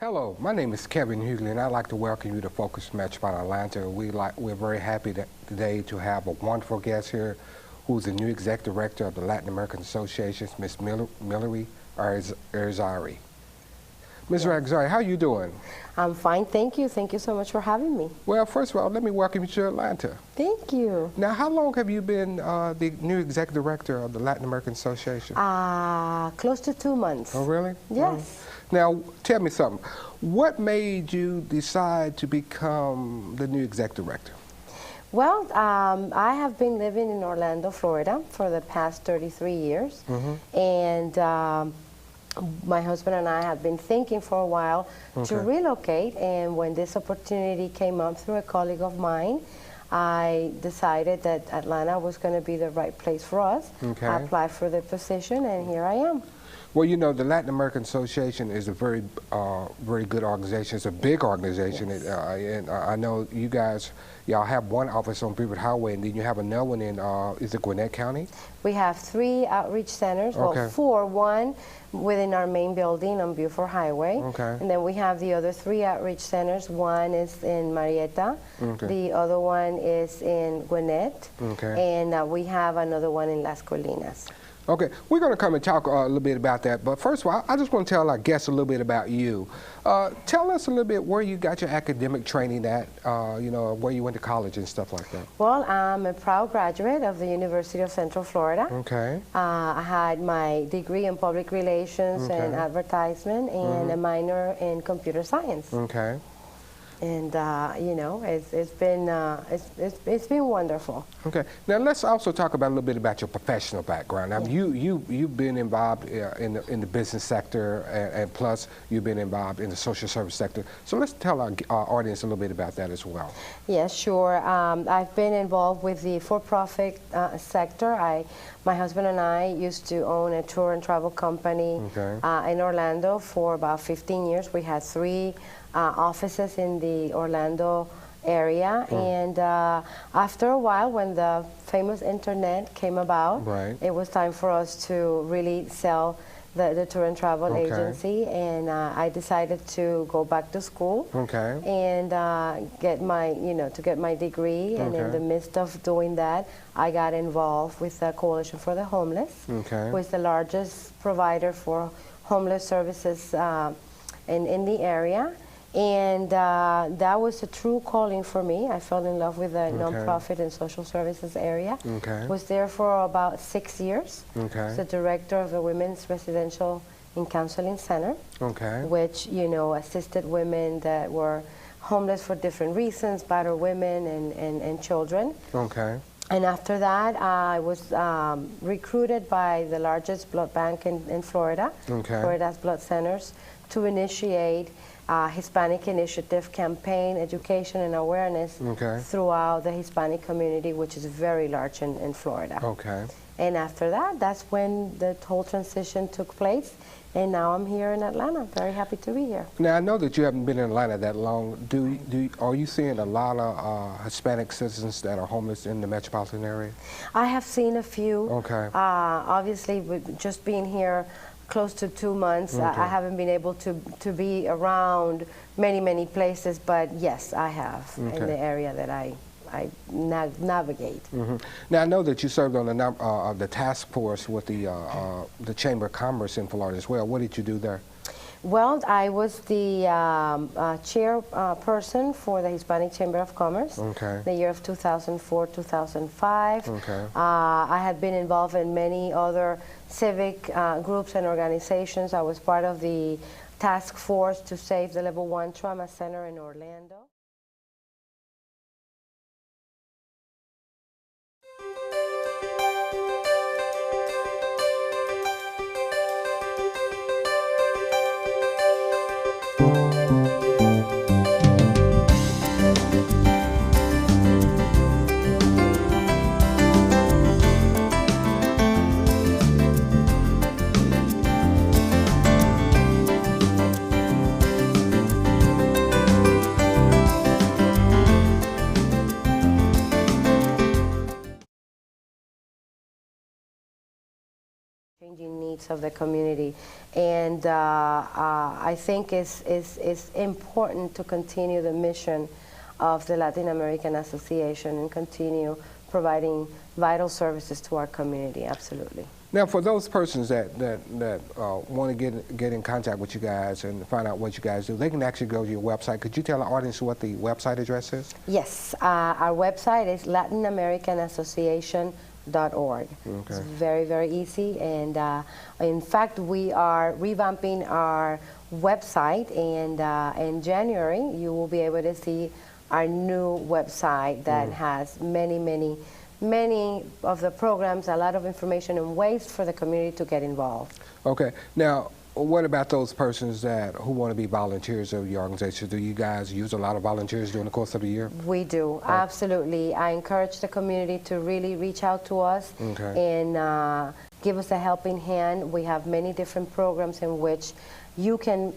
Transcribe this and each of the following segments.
Hello, my name is Kevin Hughley, and I'd like to welcome you to Focus Metropolitan Atlanta. We're very happy today to have a wonderful guest here, who's the new Executive Director of the Latin American Association, Ms. Milary Arzari. Ms. Arzari, how are you doing? I'm fine, thank you. Thank you so much for having me. Well, first of all, let me welcome you to Atlanta. Thank you. Now, how long have you been the new Executive Director of the Latin American Association? Close to 2 months. Oh, really? Yes. Now, tell me something. What made you decide to become the new Executive Director? Well, I have been living in Orlando, Florida for the past 33 years. And my husband and I have been thinking for a while to relocate, and when this opportunity came up through a colleague of mine, I decided that Atlanta was going to be the right place for us. I applied for the position, and here I am. Well, you know, the Latin American Association is a very good organization. It's a big organization. Yes. And I know you guys, y'all have one office on Beaufort Highway, and then you have another one in, is it Gwinnett County? We have 3 outreach centers, well, 4, one within our main building on Beaufort Highway. And then we have the other 3 outreach centers. One is in Marietta, the other one is in Gwinnett, and we have another one in Las Colinas. Okay, we're going to come and talk a little bit about that, but first of all, I just want to tell our guests a little bit about you. Tell us a little bit where you got your academic training at, you know, where you went to college and stuff like that. Well, I'm a proud graduate of the University of Central Florida. I had my degree in public relations and advertisement and a minor in computer science. And you know, it's been wonderful. Okay. Now let's also talk about a little bit about your professional background. Now you've been involved in the business sector, and plus you've been involved in the social service sector. So let's tell our audience a little bit about that as well. Yes, sure. I've been involved with the for-profit sector. My husband and I used to own a tour and travel company in Orlando for about 15 years. We had 3 offices in the Orlando area, and after a while, when the famous internet came about, it was time for us to really sell the tour and travel agency, and I decided to go back to school and get my degree. And in the midst of doing that, I got involved with the Coalition for the Homeless, who is the largest provider for homeless services in the area. And that was a true calling for me. I fell in love with the nonprofit and social services area. Was there for about 6 years. As the director of the Women's Residential and Counseling Center, which, you know, assisted women that were homeless for different reasons, battered women and children. And after that, I was recruited by the largest blood bank in Florida, Florida's Blood Centers, to initiate Hispanic Initiative campaign, education and awareness throughout the Hispanic community, which is very large in Florida. And after that, that's when the whole transition took place. And now I'm here in Atlanta. Very happy to be here. Now, I know that you haven't been in Atlanta that long. Are you seeing a lot of Hispanic citizens that are homeless in the metropolitan area? I have seen a few. Obviously, with just being here close to 2 months, I haven't been able to be around many places, but yes, I have in the area that I navigate. Now, I know that you served on the task force with the Chamber of Commerce in Florida as well. What did you do there? Well, I was the chairperson for the Hispanic Chamber of Commerce, the year of 2004-2005. I had been involved in many other civic groups and organizations. I was part of the task force to save the Level 1 Trauma Center in Orlando. changing needs of the community. And I think it's important to continue the mission of the Latin American Association and continue providing vital services to our community, absolutely. Now, for those persons that want to get in contact with you guys and find out what you guys do, they can actually go to your website. Could you tell the audience what the website address is? Yes, our website is LatinAmericanAssociation.org. Okay. It's very, very easy, and in fact, we are revamping our website, and in January, you will be able to see our new website that has many of the programs, a lot of information and ways for the community to get involved. Okay. Now, what about those persons who want to be volunteers of your organization? Do you guys use a lot of volunteers during the course of the year? We do, absolutely. I encourage the community to really reach out to us and give us a helping hand. We have many different programs in which you can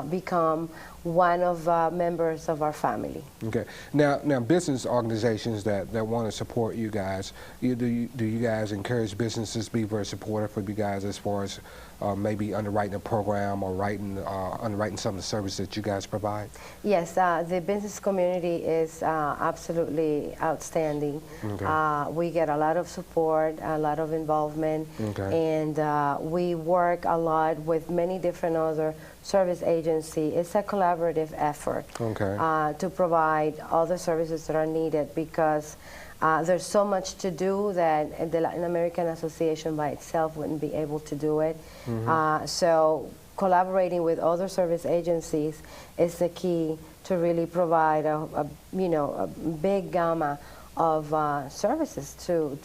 become one of members of our family. Okay. Now business organizations that want to support you guys, do you guys encourage businesses to be very supportive for you guys as far as maybe underwriting a program or underwriting some of the services that you guys provide? Yes, the business community is absolutely outstanding. Okay. We get a lot of support, a lot of involvement, and we work a lot with many different other service agencies. It's a collaborative effort to provide all the services that are needed, because there's so much to do that the Latin American Association by itself wouldn't be able to do it. So collaborating with other service agencies is the key to really provide a big gamma of services to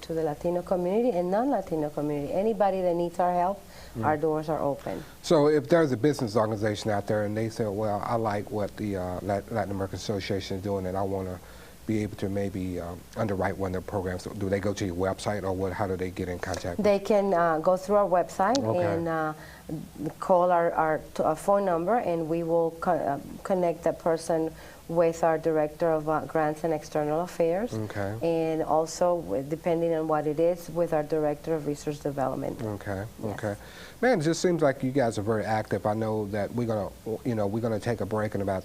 the Latino community and non-Latino community. Anybody that needs our help, our doors are open. So if there's a business organization out there and they say, well, I like what the Latin American Association is doing and I want to be able to maybe underwrite one of their programs, do they go to your website, or how do they get in contact with you? They can go through our website and call our phone number, and we will connect that person with our Director of Grants and External Affairs, and also, depending on what it is, with our Director of Research Development. Okay, yes. Man, it just seems like you guys are very active. I know that we're gonna take a break in about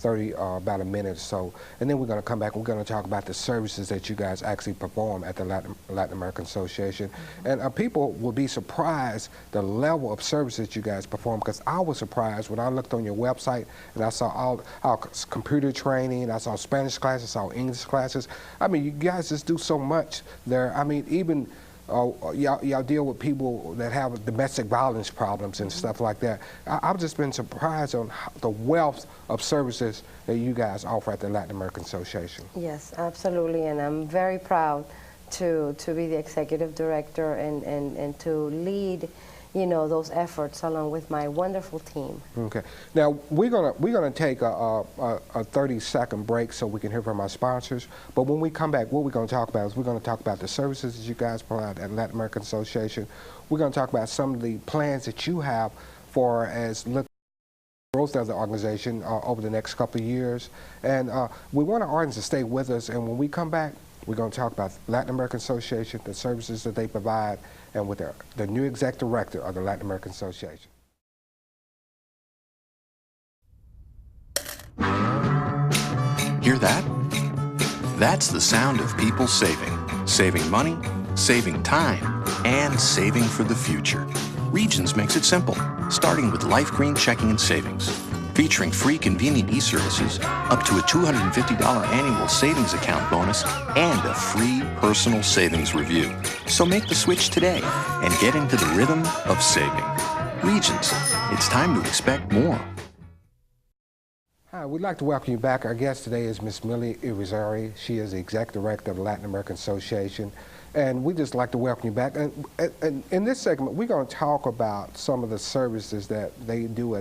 about a minute or so, and then we're gonna come back. We're gonna talk about the services that you guys actually perform at the Latin American Association, and people will be surprised the level of services you guys perform, because I was surprised when I looked on your website and I saw all our computer training, I saw Spanish classes, I saw English classes. I mean, you guys just do so much there. I mean, even y'all deal with people that have domestic violence problems and stuff like that. I've just been surprised on the wealth of services that you guys offer at the Latin American Association. Yes, absolutely, and I'm very proud to be the executive director and to lead those efforts along with my wonderful team. Okay. Now we're gonna take a 30-second break so we can hear from our sponsors. But when we come back, what we're gonna talk about is we're gonna talk about the services that you guys provide at Latin American Association. We're gonna talk about some of the plans that you have for growth of the organization over the next couple of years. And we want our audience to stay with us. And when we come back, we're going to talk about Latin American Association, the services that they provide, and with the new executive director of the Latin American Association. Hear that? That's the sound of people saving. Saving money, saving time, and saving for the future. Regions makes it simple, starting with Life Green Checking and Savings. Featuring free convenient e-services, up to a $250 annual savings account bonus, and a free personal savings review. So make the switch today and get into the rhythm of saving. Regions, it's time to expect more. Hi, we'd like to welcome you back. Our guest today is Ms. Millie Irizarry. She is the Executive Director of the Latin American Association. And we'd just like to welcome you back. And in this segment, we're going to talk about some of the services that they do at